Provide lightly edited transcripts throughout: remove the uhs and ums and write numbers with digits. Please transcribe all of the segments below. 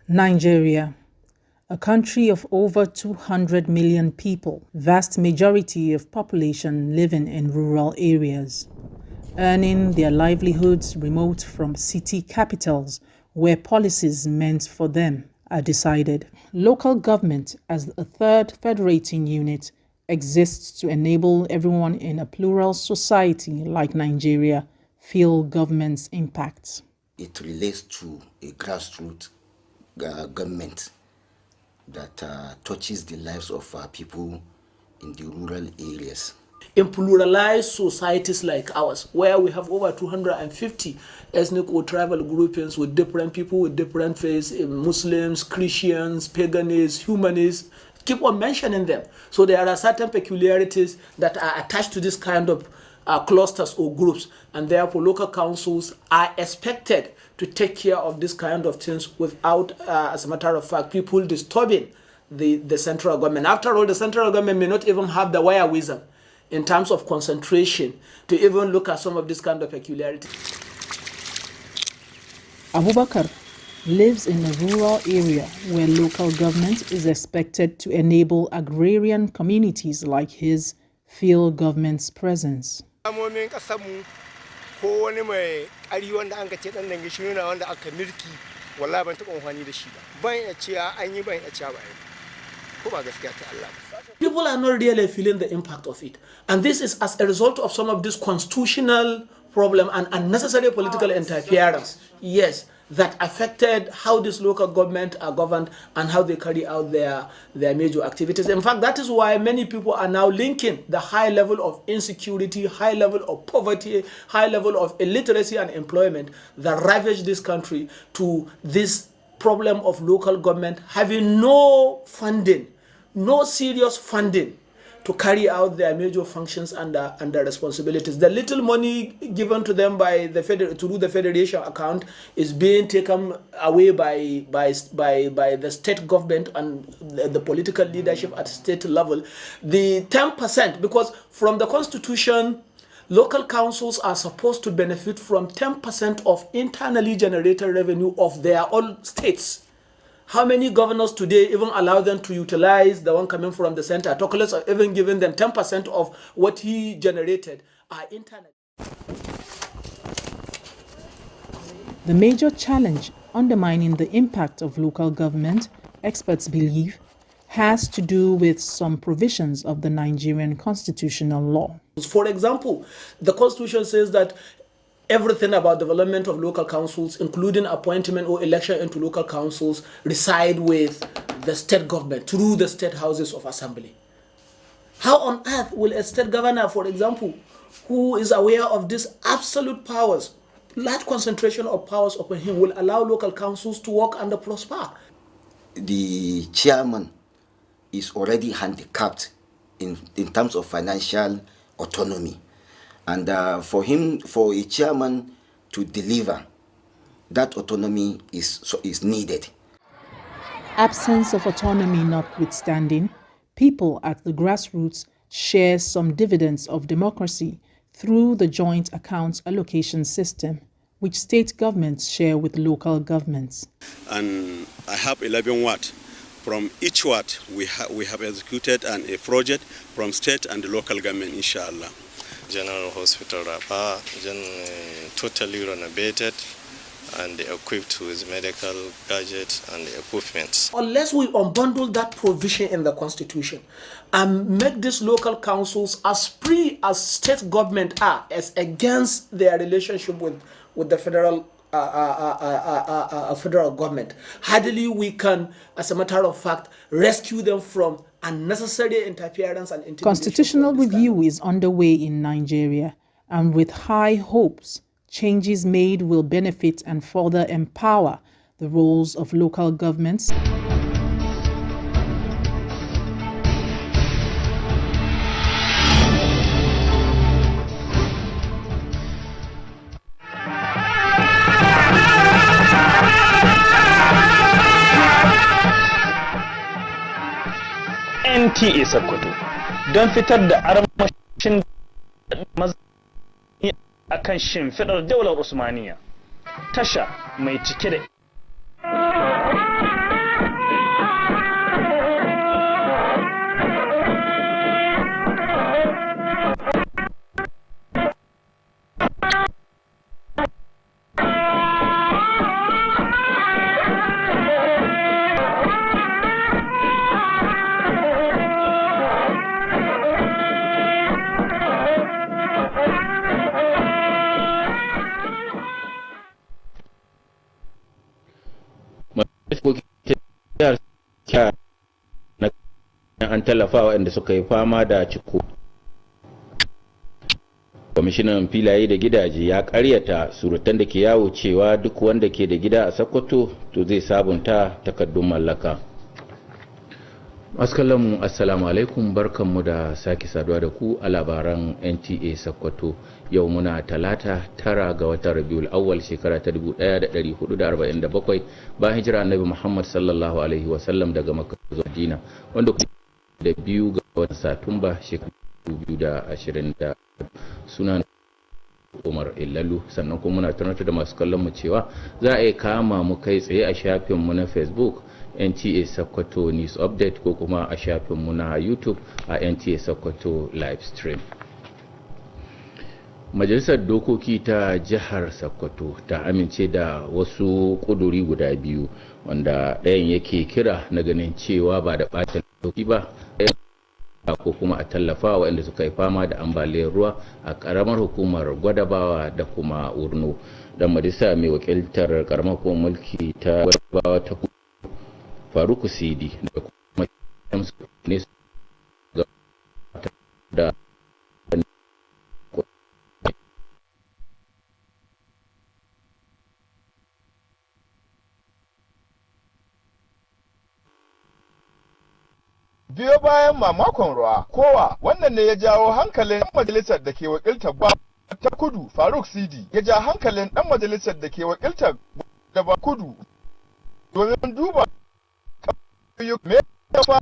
Nigeria, a country of over 200 million people, vast majority of population living in rural areas, earning their livelihoods remote from city capitals where policies meant for them are decided. Local government, as a third federating unit, exists to enable everyone in a plural society like Nigeria feel government's impacts. It relates to a grassroots government that touches the lives of people in the rural areas. In pluralized societies like ours, where we have over 250 ethnic or tribal groupings with different people with different faiths, Muslims, Christians, paganists, humanists, keep on mentioning them. So there are certain peculiarities that are attached to this kind of clusters or groups, and therefore local councils are expected to take care of this kind of things without, as a matter of fact, people disturbing the central government. After all, the central government may not even have the wherewithal in terms of concentration to even look at some of this kind of peculiarity. Abubakar lives in a rural area where local government is expected to enable agrarian communities like his feel government's presence. People are not really feeling the impact of it. And this is as a result of some of this constitutional problem and unnecessary political interference, yes, that affected how this local government are governed and how they carry out their major activities. In fact, that is why many people are now linking the high level of insecurity, high level of poverty, high level of illiteracy and employment that ravage this country to this problem of local government having no funding, no serious funding to carry out their major functions and their responsibilities. The little money given to them by the through the federation account is being taken away by the state government and the political leadership at state level. The 10%, because from the constitution, local councils are supposed to benefit from 10% of internally generated revenue of their own states. How many governors today even allow them to utilize the one coming from the center? Talk less of even giving them 10% of what he generated are internal. The major challenge undermining the impact of local government, experts believe, has to do with some provisions of the Nigerian constitutional law. For example, the constitution says that everything about development of local councils, including appointment or election into local councils, reside with the state government through the state houses of assembly. How on earth will a state governor, for example, who is aware of these absolute powers, large concentration of powers upon him, will allow local councils to work and prosper? The chairman is already handicapped in terms of financial autonomy. And for a chairman to deliver, that autonomy is needed. Absence of autonomy notwithstanding, people at the grassroots share some dividends of democracy through the joint account allocation system, which state governments share with local governments. And I have 11 wards. From each ward, we have executed a project from state and local government, inshallah. General Hospital Rapa, totally renovated and equipped with medical gadgets and equipment. Unless we unbundle that provision in the constitution and make these local councils as free as state government are as against their relationship with the federal government, hardly we can, as a matter of fact, rescue them from unnecessary interference and intimidation. Constitutional review is underway in Nigeria, and with high hopes, changes made will benefit and further empower the roles of local governments. NTA Sokoto don fitar da armashin a kan shimfiɗar daular Usmaniya. Tasha mai cike da an tallafa waɗanda suka yi fama da ciko. Kwamishinan filaye da gidaje ya karyata surutan da ke yawo cewa duk wanda ke da gida a Sokoto to zai sabunta takardun mallaka. Maskalanmu assalamu alaikum, barkanmu da sake saduwa da ku a labaran NTA Sokoto. Yau muna talata 9 ga watan Rabiul Awwal shekara ta 1447 bayan hijira Annabi Muhammad sallallahu alaihi wasallam daga Makka zuwa Madina, wanda da 2 ga watan Satumba shekara 2020. Sunan Umar Illalu. Sannan kuma muna tunatar da masu kallon mu cewa za a yi kama mu kai tsaye a shafin mu na Facebook NTA Sokoto News Update ko kuma a shafin mu na YouTube a NTA Sokoto Live Stream. Majalisar Dokoki ta Jihar Sokoto ta amince da wasu kuduri guda biyu, wanda ɗayan yake kira na ganin cewa ba da ɓata lokaci ba ko kuma a tallafa waɗanda suka yi fama da ambaliyar ruwa a ƙaramar hukumar Gwadabawa da kuma Wurno. Dan majalisa mai wakiltar ƙaramar hukumar mulki ta Gwadabawa ta Faruku Sidi da kuma ne da biyo bayan mamakon ruwa kowa wannan ne ya jawo hankalin ɗan majalisar da ke wakiltar ta kudu Faruk Sidi ya ja hankalin ɗan majalisar da ke wakiltar da ba kudu domin duba me ya fa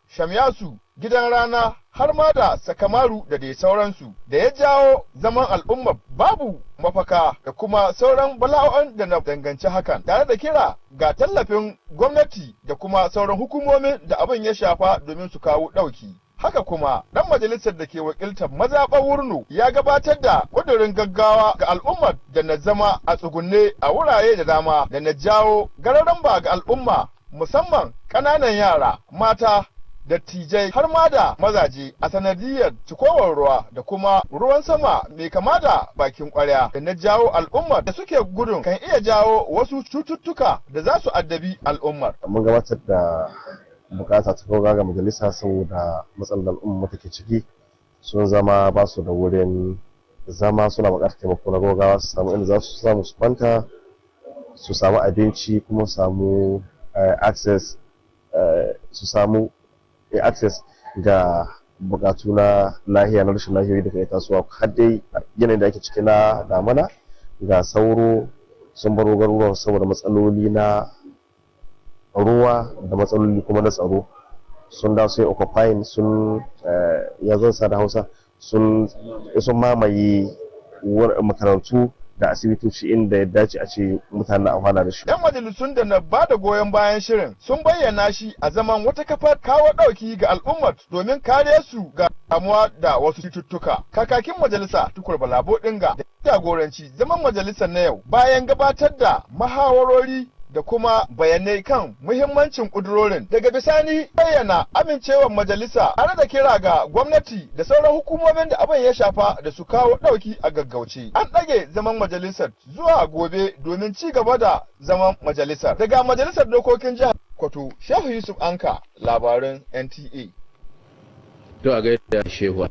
Shamyasu, Gidan Rana, har ma da Sakamaru da dai sauransu da ya jawo zaman al'umma babu mafaka da kuma sauran bala'o'an da na danganci hakan, tare da kira ga tallafin gwamnati da kuma sauran hukumomin da abin ya shafa domin su kawo ɗauki. Haka kuma ɗan majalisar da ke wakiltar mazaɓar Wurno ya gabatar da ƙudurin gaggawa ga al'ummar da na zama a tsugunne a wurare da dama da na jawo gararan ba ga al'umma, musamman ƙananan yara, mata, dattijai har ma da mazaje a sanadiyar cikowar ruwa da kuma ruwan sama mai kama da bakin kwarya da na jawo al'ummar da suke gudun kan iya jawo wasu cututtuka da za su addabi al'ummar. Mun gabatar da bukata ta kawo ga majalisa saboda matsalar al'umma take ciki, sun zama ba su da wurin zama, suna bukatar taimako na gaggawa su samu inda za su samu su kwanta, su samu abinci, kuma samu access ga bukatu na lahiya na rashin lahiyoyi da kai tasowa, har dai yanayin da ake ciki na damana ga sauro sun baro garuruwan saboda matsaloli na ruwa da matsaloli kuma na tsaro, sun da sai occupying sun ya zan sa da Hausa sun mamaye makarantu da asibitoci inda ya dace a ce mutane amfana da shi. 'Yan majalisun da na ba da goyon bayan shirin sun bayyana shi a zaman wata kafar kawo ɗauki ga al'ummar domin kare su ga kamuwa da wasu cututtuka. Kakakin majalisa Tukur Balabo Dinga da jagoranci zaman majalisar na yau bayan gabatar da mahawarori da kuma bayanai kan muhimmancin kudurorin, daga bisani bayyana amincewar majalisa tare da kira ga gwamnati da sauran hukumomin da abin ya shafa da su kawo ɗauki a gaggauce. An ɗage zaman majalisar zuwa gobe domin ci gaba da zaman majalisar. Daga majalisar dokokin jihar Sokoto, Shehu Yusuf Anka, labaran NTA. To a gaida Shehu.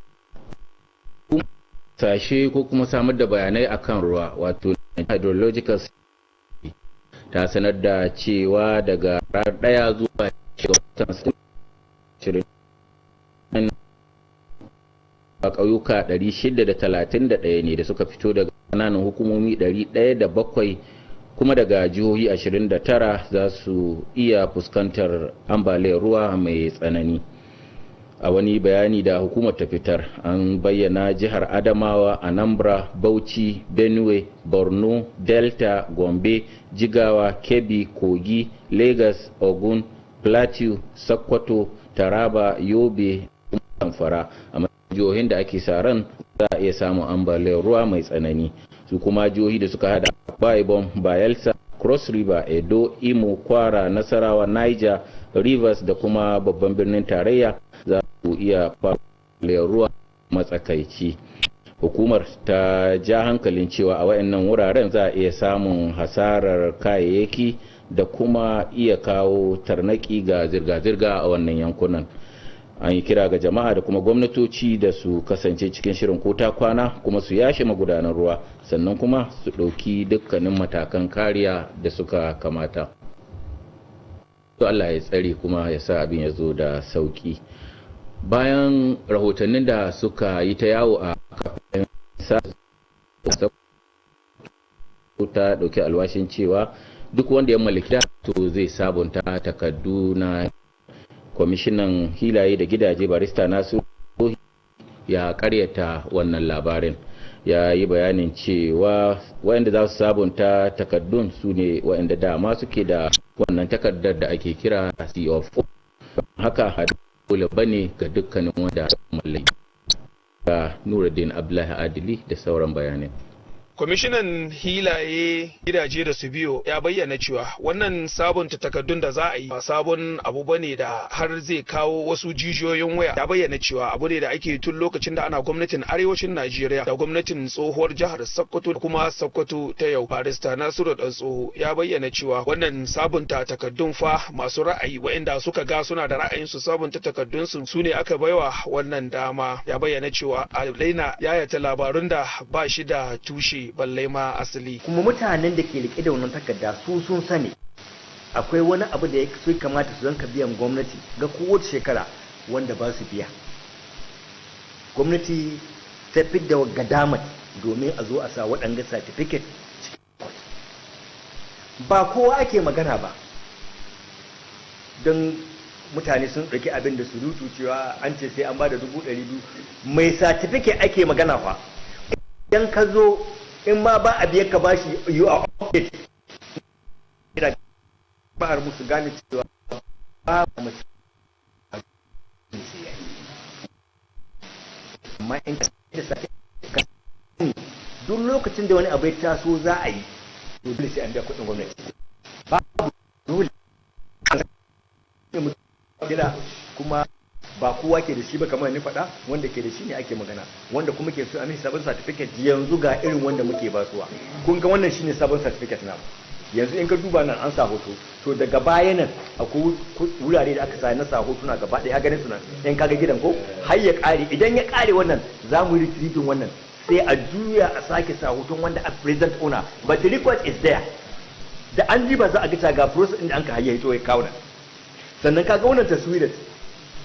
Sashe ko kuma samar da bayanai akan ruwa, wato hydrological ta sanar da cewa daga ranar 1 zuwa shirin a ƙauyuka 631 ne da suka fito daga ƙananan hukumomi 107 kuma daga jihohi 29 za su iya fuskantar ambaliyar ruwa mai tsanani. A wani bayani da hukumar ta fitar, an bayyana jihar Adamawa, Anambra, Bauchi, Benue, Borno, Delta, Gombe, Jigawa, Kebbi, Kogi, Lagos, Ogun, Plateau, Sokoto, Taraba, Yobe, Zamfara a jihohin da ake sa ran za a iya samun ambaliyar ruwa mai tsanani. Su kuma jihohi da suka hada Baibon, Bayelsa, Cross River, Edo, Imo, Kwara, Nasarawa, Niger, Rivers da kuma babban birnin tarayya za su iya ambaliyar ruwa matsakaici. Hukumar ta ja hankalin cewa a wayannan wuraren za a iya samun hasarar kayayyaki da kuma iya kawo tarnaki ga zirga-zirga a wannan yankunan. An yi kira ga jama'a da kuma gwamnatoci da su kasance cikin shirin kota kwana kuma su yashe magudanan ruwa, sannan kuma su ɗauki dukkanin matakan kariya da suka kamata. To Allah ya tsare kuma ya sa abin ya zo da sauki. Bayan rahotannin da suka yi ta yawo a kafin ta ɗauki alwashin cewa duk wanda ya mallaki to zai sabunta takardu na kwamishinan hilaye da gidaje barista Nasiru ya karyata wannan labarin. Ya yi bayanin cewa waɗanda za su sabunta takardun su ne waɗanda dama suke da wannan takardar da ake kira CFO. Haka dole bane ga dukkanin wanda mallaki. Ga Nuruddin Abdullahi Adili da sauran bayanai. Kwamishinan hilaye gidaje da su biyo ya bayyana cewa wannan sabunta takardun da za a yi ba sabon abu bane da har zai kawo wasu jijiyoyin waya. Ya bayyana cewa abu ne da ake tun lokacin da ana gwamnatin arewacin Najeriya da gwamnatin tsohuwar jihar Sokoto da kuma Sokoto ta yau. Barista Nasiru Dan Tsoho ya bayyana cewa wannan sabunta takardun fa masu ra'ayi waɗanda suka ga suna da ra'ayin su sabunta takardun su ne aka baiwa wannan dama. Ya bayyana cewa a daina yayata labarun da ba shi da tushe balle ma asali. Kuma mutanen da ke rike da wannan takarda su sun sani akwai wani abu da ya kamata su zanka biyan gwamnati ga kowace shekara wanda ba su biya. Gwamnati ta fidda gadamar domin a zo a sa waɗanga certificate. Ba kowa ake magana ba, don mutane sun ɗauki abin da surutu cewa an ce sai an ba da 200,000. Mai certificate ake magana fa. Idan ka zo in ma ba a biya ka bashi you are update. Ba musu gane cewa ba mu amma in ka sake duk lokacin da wani abu ya taso za a yi to dole sai an biya kuɗin gwamnati. Babu dole kuma ba kowa ke da shi ba kamar ni faɗa, wanda ke da shi ne ake magana, wanda kuma ke so a mishi sabon certificate yanzu ga irin wanda muke basuwa. Kun ga wannan shine sabon certificate na yanzu in ka duba nan an sa hoto, to daga baya nan akwai wurare da aka sa na sa hotuna gaba ɗaya ganin su nan in kaga gidan ko har ya ƙare. Idan ya ƙare wannan za mu yi retrieving wannan sai a juya a sake sa hoton wanda a present owner, but the record is there. Da an ji ba za a ga ga process din da an ka hayya to ya kawo nan. Sannan kaga wannan taswirar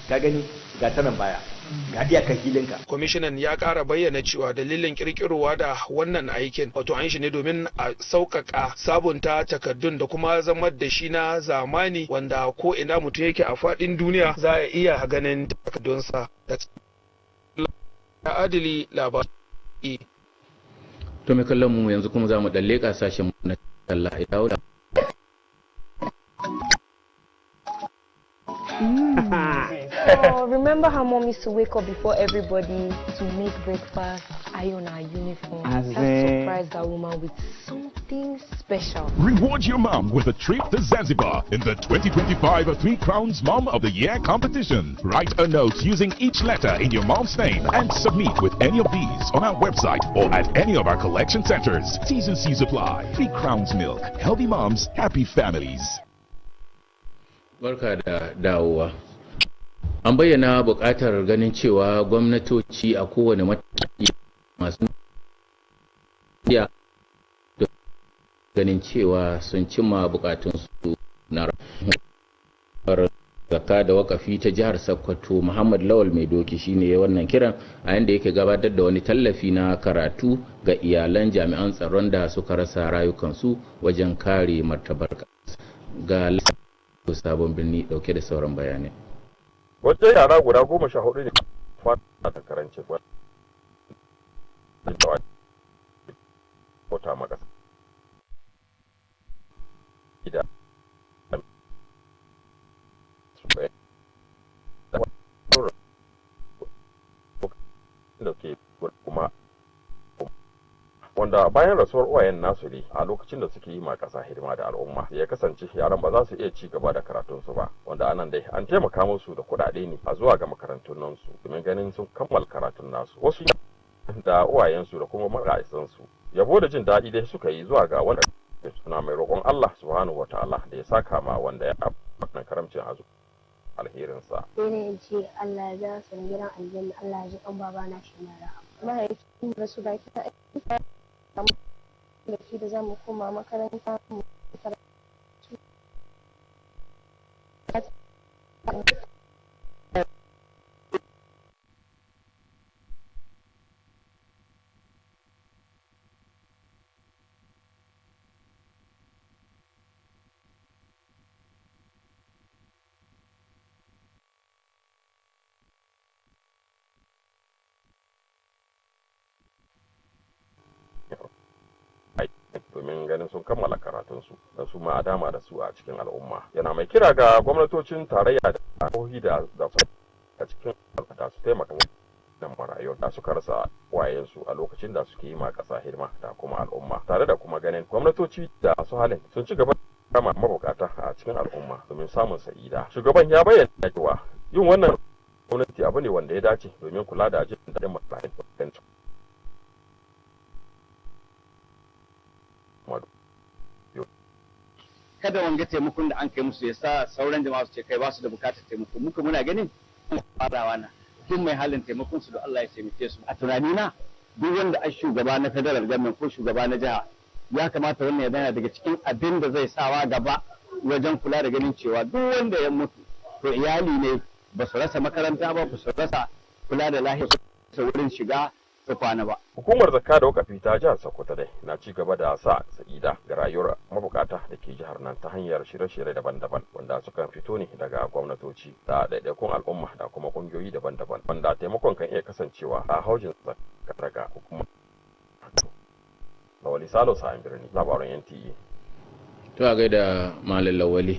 ka gani ga ta nan baya ga iyakar hilinka. Kwamishinan ya ƙara bayyana cewa dalilin kirkirowa da wannan aikin wato an shi ne domin a sauƙaƙa sabunta takardun da kuma zamar da shi na zamani wanda ko ina mutum yake a faɗin duniya za a iya ganin takardunsa. Adili labari. To mai kallon mu yanzu kuma za mu ɗan leƙa sashen na talla ya dawo da Oh, remember how mom used to wake up before everybody to make breakfast, iron our uniform, and surprise that woman with something special. Reward your mom with a trip to Zanzibar in the 2025 Three Crowns Mom of the Year competition. Write a note using each letter in your mom's name and submit with any of these on our website or at any of our collection centers. T's and C's apply. Three Crowns Milk. Healthy moms, happy families. Barka da dawowa. An bayyana buƙatar ganin cewa gwamnatoci a kowane mataki masu iya ganin cewa sun cimma buƙatunsu na zakka da wakafi ta jihar Sokoto Muhammad Lawal Mai Doki shine ya wannan kiran a yanda yake gabatar da wani tallafi na karatu ga iyalan jami'an tsaron da suka rasa rayukansu wajen kare martabar ƙasa. Ga sabon birni dauke da sauran bayanai. Wajen yara guda 14 ne fata da karancin wata makasa. Kuma wanda bayan rasuwar uwayen nasu ne a lokacin da suke yi ma ƙasa hidima da al'umma ya kasance yaran ba za su iya ci gaba da karatunsu ba, wanda anan dai an taimaka musu da kuɗaɗe ne a zuwa ga makarantun nan su domin ganin sun kammala karatun nasu. Wasu da uwayensu da kuma maraisansu yabo da jin daɗi dai suka yi zuwa ga wanda suna mai roƙon Allah subhanahu wataala da ya saka ma wanda ya wannan karamcin azu alherinsa. Sai ne ce Allah ya ja san gidan aljanna, Allah ya ji kan babana shi na rahama. Mahaifin da su da kita da shi da zamu koma makaranta mu domin ganin sun kammala karatunsu da su ma a dama da su a cikin al'umma. Yana mai kira ga gwamnatocin tarayya da jihohi da su a cikin al'ada su taimaka da marayu da suka rasa wayensu a lokacin da suke yi ma ƙasa hidima da kuma al'umma, tare da kuma ganin gwamnatoci da su halin sun ci gaba da kama mabukata a cikin al'umma domin samun sa'ida. Shugaban ya bayyana cewa yin wannan gwamnati abu ne wanda ya dace domin kula da jin daɗin mutane. Kada wanga taimakon da an kai musu ya sa sauran jama'a su ce kai ba su da bukatar taimako. Muka muna ganin farawa na duk mai halin taimakon su da Allah ya taimake su. A tunanina duk wanda a shugaba na federal government ko shugaba na jiha ya kamata wannan ya dana daga cikin abin da zai sawa gaba wajen kula da ganin cewa duk wanda ya mutu to iyali ne ba su rasa makaranta ba su rasa kula da lahiyar su wurin shiga su kwana ba. Hukumar zakka da wakafi ta jihar Sokoto dai na ci gaba da sa sa'ida ga rayuwar mabukata da ke jihar nan ta hanyar shirye-shirye daban-daban wanda sukan fito ne daga gwamnatoci da ɗaiɗaikun al'umma da kuma ƙungiyoyi daban-daban wanda taimakon kan iya kasancewa a haujin zakka daga hukumar. Lawali Salo Sa'an Birni, labaran NTA. To a gaida Malam Lawali.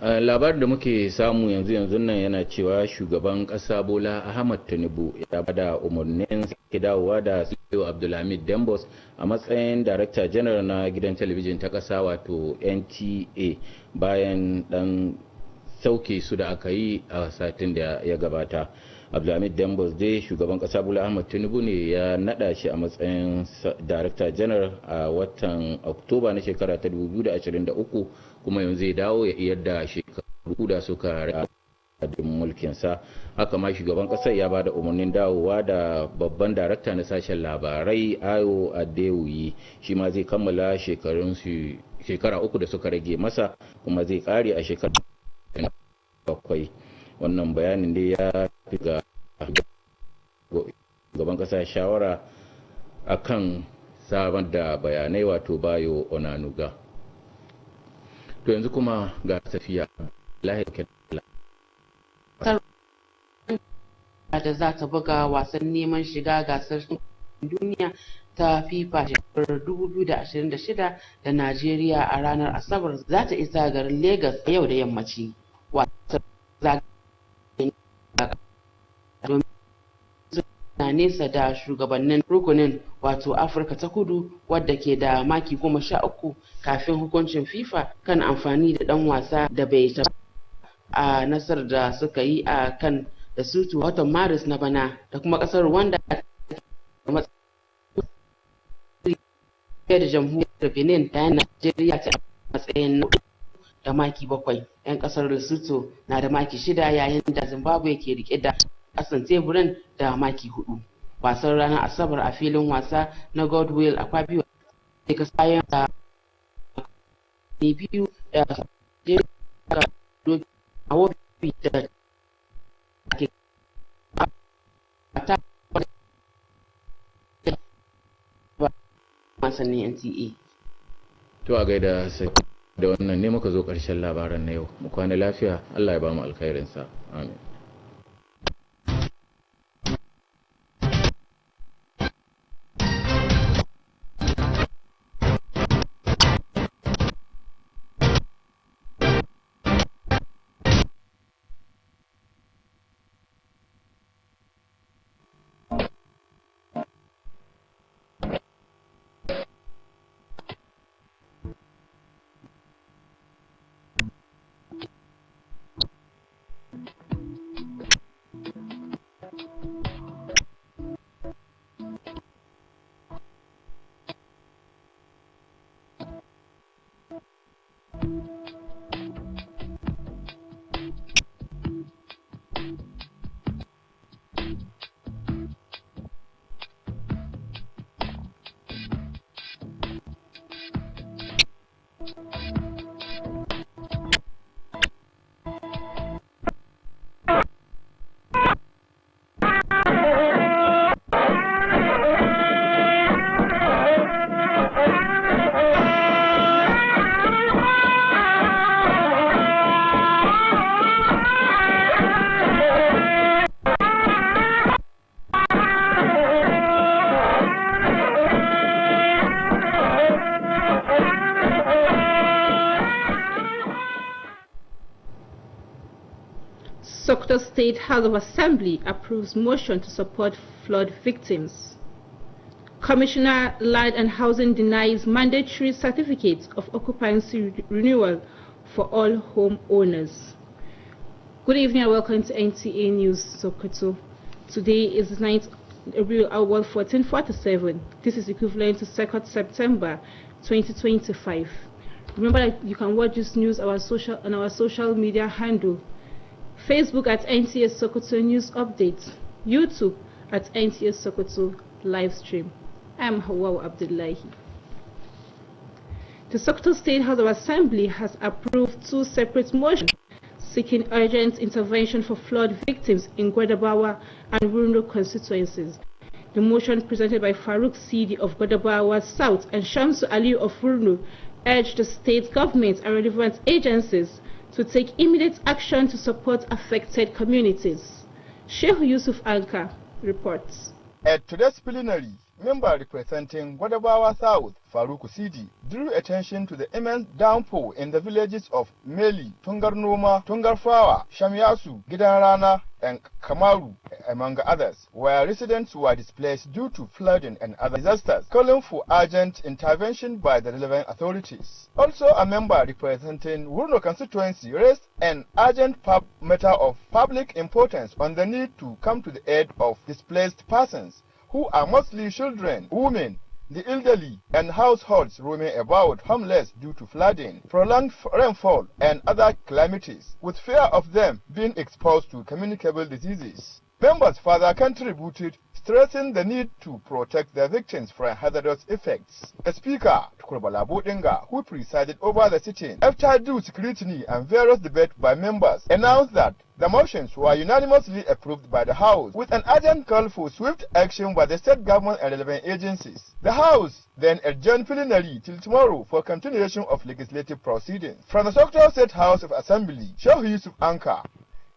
Labarin da muke samu yanzu nan yana cewa shugaban kasa Bola Ahmad Tinubu ya bada umarnin sake dawowa da CEO Abdulhamid Dambos a matsayin Director General na gidan talabijin ta kasa wato NTA bayan dan sauke su da aka yi a satin da ya gabata. Abdulhamid Dambos dai shugaban kasa Bola Ahmad Tinubu ne ya nada shi a matsayin Director General a watan Oktoba na shekara ta 2023 kuma yanzu zai dawo ya iyar da shekaru da suka radin mulkinsa. Haka ma shugaban kasar ya ba da umarnin dawowa da babban darakta na sashen labarai Ayo Adewuyi, shi ma zai kammala shekara uku da suka rage masa kuma zai kare a shekara 7. Wannan bayanin dai ya fi ga gaban kasa shawara akan sabon da bayanai wato Bayo Onanuga. To yanzu kuma ga Safiya da za ta buga wasan neman shiga gasar duniya ta FIFA shekarar 2026 da Najeriya a ranar Asabar za ta isa garin Lagos yau da yammaci. Wasan na nesa da shugabannin rukunin wato Afirka ta Kudu wadda ke da maki 13 kafin hukuncin FIFA kan amfani da dan wasa da bai taɓa a nasarar da suka yi a kan da sutu watan Maris na bana da kuma kasar Rwanda da jamhuriyar Benin da Najeriya ta matsayin da maki 7. 'Yan kasar Lesotho na da maki 6 yayin da Zimbabwe ke rike da kasan teburin da maki 4. Wasan ranar Asabar a filin wasa na Godwill Akpabio da ka sayan da biyu da da ke wasannin NTA. To a gaida sai da wannan ne muka zo ƙarshen labaran na yau. Mu kwana lafiya, Allah ya ba mu alkhairinsa. Amin. Sokoto State House of Assembly approves motion to support flood victims. Commissioner Land and Housing denies mandatory certificates of occupancy renewal for all homeowners. Good evening and welcome to NTA News Sokoto. Today is the 9th April 1447. This is equivalent to 2nd September 2025. Remember that you can watch this news on our social media handle. Facebook at NTA Sokoto News Updates, YouTube at NTA Sokoto Livestream. I'm Hawawa Abdullahi. The Sokoto State House of Assembly has approved 2 separate motions seeking urgent intervention for flood victims in Gwadabawa and Wurno constituencies. The motion presented by Farouk Sidi of Gwadabawa South and Shamsu Aliyu of Wurno urged the state government and relevant agencies to take immediate action to support affected communities. Sheikh Yusuf Anka reports. At today's plenary, member representing Gwadabawa South, Farouk Sidi, drew attention to the immense downpour in the villages of Meli, Tungarnoma, Tungarfawa, Shamyasu, Gidanrana, and Kamaru, among others, where residents were displaced due to flooding and other disasters, calling for urgent intervention by the relevant authorities. Also, a member representing Wurno constituency raised an urgent matter of public importance on the need to come to the aid of displaced persons, who are mostly children, women, the elderly, and households roaming about homeless due to flooding, prolonged rainfall, and other calamities, with fear of them being exposed to communicable diseases. Members further contributed, stressing the need to protect the victims from hazardous effects. The Speaker, Tukurbala Bodinga, who presided over the sitting, after due scrutiny and various debates by members, announced that the motions were unanimously approved by the House, with an urgent call for swift action by the state government and relevant agencies. The House then adjourned plenary till tomorrow for continuation of legislative proceedings. From the Sokoto State House of Assembly, Sheikh Yusuf Anka,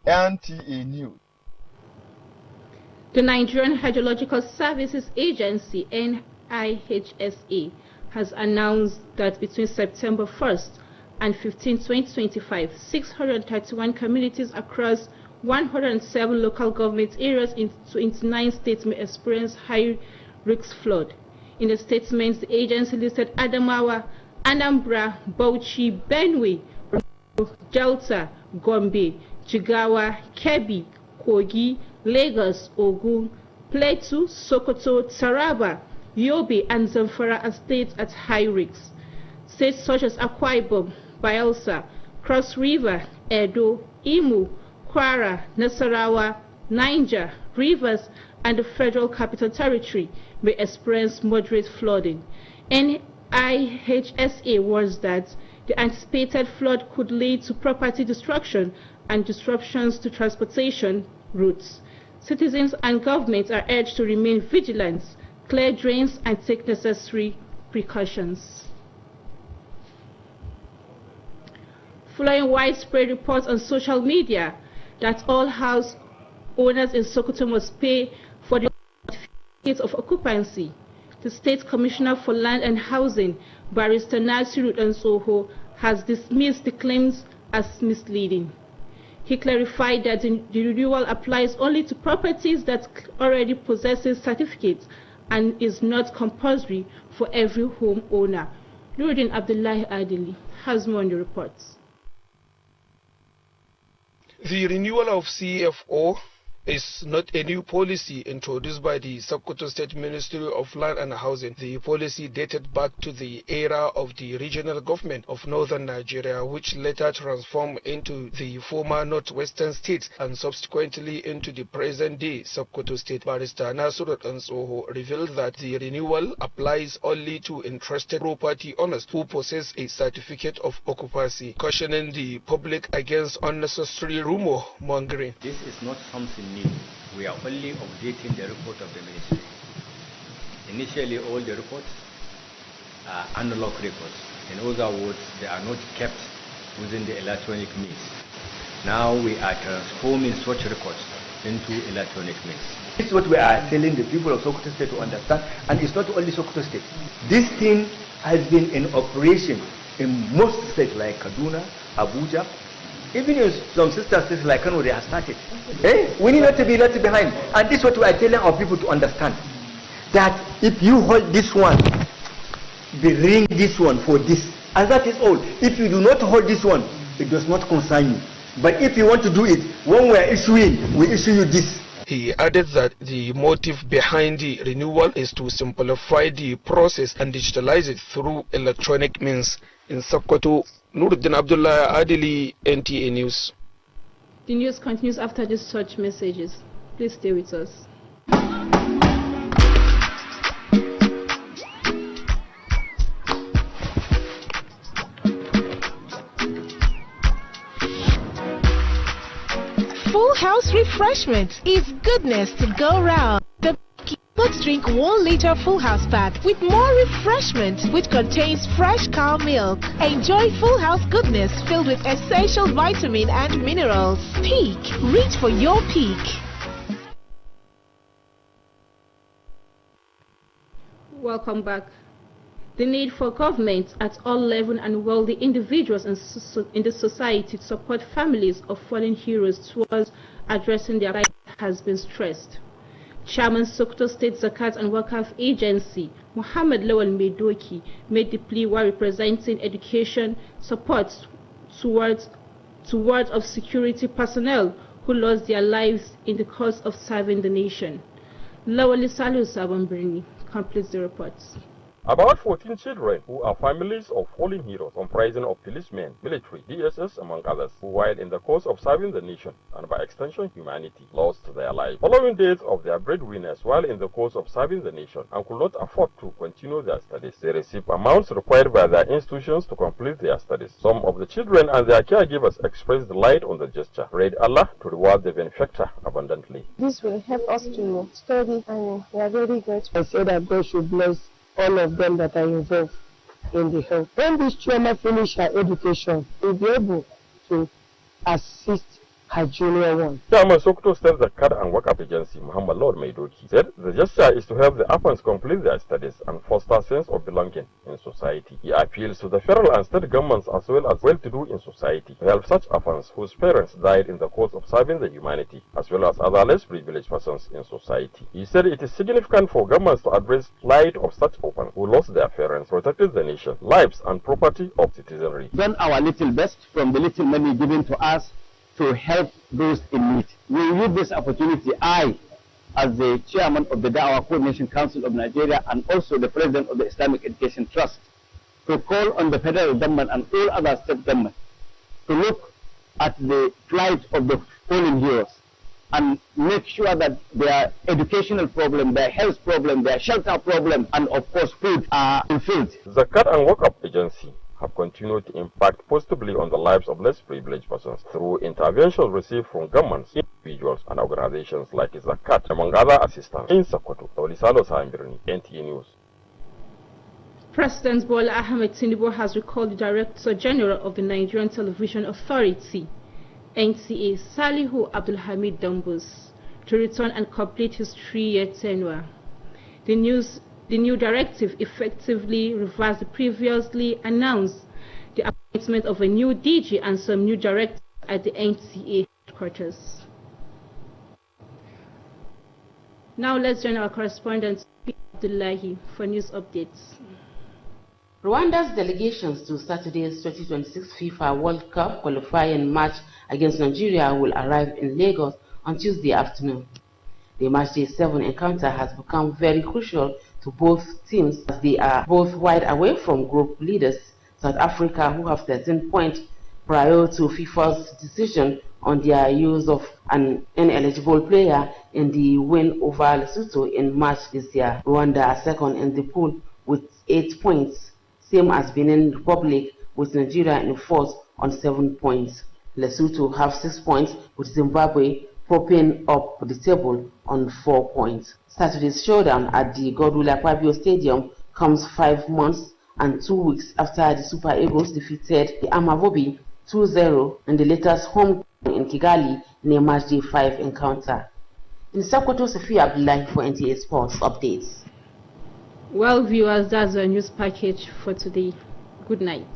NTA News. The Nigerian Hydrological Services Agency, NIHSA, has announced that between September 1st and 15, 2025, 631 communities across 107 local government areas in 29 states may experience high-risk flood. In the statements, the agency listed Adamawa, Anambra, Bauchi, Benue, Delta, Gombe, Jigawa, Kebbi, Kogi, Lagos, Ogun, Plateau, Sokoto, Taraba, Yobe, and Zamfara as states at high risk. States such as Akwa Ibom, Bayelsa, Cross River, Edo, Imo, Kwara, Nasarawa, Niger, Rivers, and the Federal Capital Territory may experience moderate flooding. NIHSA warns that the anticipated flood could lead to property destruction and disruptions to transportation routes. Citizens and government are urged to remain vigilant, clear drains, and take necessary precautions. Following widespread reports on social media that all house owners in Sokoto must pay for the certificate of occupancy, the State Commissioner for Land and Housing, Barrister Nta Sokoto, has dismissed the claims as misleading. He clarified that the renewal applies only to properties that already possesses certificates and is not compulsory for every homeowner. Nuruddin Abdullahi Adili has more on the reports. The renewal of CFO is not a new policy introduced by the Sokoto State Ministry of Land and Housing. The policy dated back to the era of the regional government of northern Nigeria, which later transformed into the former northwestern states and subsequently into the present-day Sokoto State. Barrister Nta Sokoto revealed that the renewal applies only to interested property owners who possess a certificate of occupancy, cautioning the public against unnecessary rumor mongering. This is not something new. We are only updating the report of the ministry. Initially, all the reports are analog records. In other words, they are not kept within the electronic means. Now we are transforming such records into electronic means. This is what we are telling the people of Sokoto State to understand, and it's not only Sokoto State. This thing has been in operation in most states like Kaduna, Abuja. Even in some sister states like Kano, they have started. We need not to be left behind. And this is what we are telling our people to understand. That if you hold this one, bring this one for this. And that is all. If you do not hold this one, it does not concern you. But if you want to do it, when we are issuing, we issue you this. He added that the motive behind the renewal is to simplify the process and digitalize it through electronic means. In Sokoto, Nuruddin Abdullah Adili, NTA News. The news continues after these such messages. Please stay with us. Full House Refreshment is goodness to go round. Let's drink 1 liter Full House pack with more refreshment, which contains fresh cow milk. Enjoy Full House goodness filled with essential vitamin and minerals. Peak. Reach for your peak. Welcome back. The need for government at all levels and wealthy individuals in the society to support families of fallen heroes towards addressing their rights has been stressed. Chairman Sokoto State Zakat and Wakaf Agency, Muhammad Lawal Medoki, made the plea while representing education support towards of security personnel who lost their lives in the course of serving the nation. Lawal Salu Sabambrini completes the reports. About 14 children who are families of fallen heroes comprising of policemen, military, DSS among others, who while in the course of serving the nation and by extension humanity lost their lives following death of their breadwinners while in the course of serving the nation and could not afford to continue their studies. They receive amounts required by their institutions to complete their studies. Some of the children and their caregivers expressed delight on the gesture. Prayed Allah to reward the benefactor abundantly. This will help us to study, and we are very grateful. I said that God should bless all of them that are involved in the health. When this trauma finish her education, we'll be able to assist her junior one. Chairman Sokoto State Zakat and Wakaf Agency, Muhammad Lawal Medoki, said the gesture is to help the orphans complete their studies and foster a sense of belonging in society. He appeals to the federal and state governments as well as well-to-do in society to help such orphans whose parents died in the course of serving the humanity, as well as other less privileged persons in society. He said it is significant for governments to address the plight of such orphans who lost their parents, protected the nation, lives and property of citizenry. Done our little best from the little money given to us to help those in need. We use this opportunity, I, as the chairman of the Dawah Coordination Council of Nigeria and also the president of the Islamic Education Trust, to call on the federal government and all other state governments to look at the plight of the fallen heroes and make sure that their educational problem, their health problem, their shelter problem, and of course food are fulfilled. Zakat and Wakaf Agency have continued to impact positively on the lives of less privileged persons through interventions received from governments, individuals, and organizations like Zakat, among other assistance. In Sokoto, Olisalo Sambirni, NTA News. President Bola Ahmed Tinubu has recalled the Director General of the Nigerian Television Authority, NTA, Salihu Abdulhamid Dambus, to return and complete his 3-year tenure. The new directive effectively reversed the previously announced the appointment of a new DG and some new directors at the NTA headquarters. Now let's join our correspondent Abdullahi for news updates. Rwanda's delegations to Saturday's 2026 FIFA World Cup qualifying match against Nigeria will arrive in Lagos on Tuesday afternoon. The matchday 7 encounter has become very crucial to both teams as they are both wide away from group leaders South Africa, who have 13 points prior to FIFA's decision on their use of an ineligible player in the win over Lesotho in March this year. Rwanda are second in the pool with 8 points, same as Benin Republic, with Nigeria in fourth on 7 points. Lesotho have 6 points, with Zimbabwe propping up the table on 4 points. Saturday's showdown at the Godwill Akpabio Stadium comes 5 months and 2 weeks after the Super Eagles defeated the Amavubi 2-0 in the latest home in Kigali in a matchday 5 encounter. In Sokoto, Sophia Abdullahi for NTA Sports Updates. Well, viewers, that's our news package for today. Good night.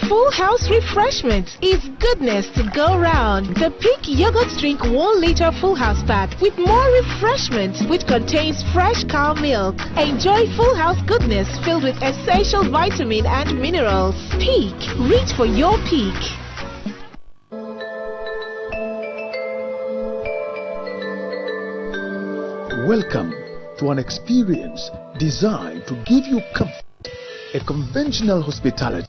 Full house refreshment is goodness to go round. The Peak Yogurt Drink 1 liter full house pack with more refreshment, which contains fresh cow milk. Enjoy full house goodness filled with essential vitamin and minerals. Peak, reach for your peak. Welcome to an experience designed to give you comfort, a conventional hospitality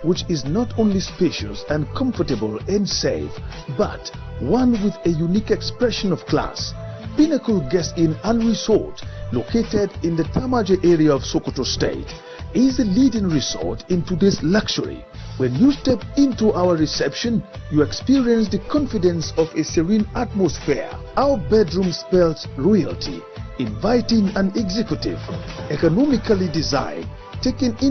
which is not only spacious and comfortable and safe, but one with a unique expression of class. Pinnacle Guest Inn and Resort, located in the Tamaje area of Sokoto State, is the leading resort in today's luxury. When you step into our reception, you experience the confidence of a serene atmosphere. Our bedroom spells royalty, inviting and executive, economically designed, taking in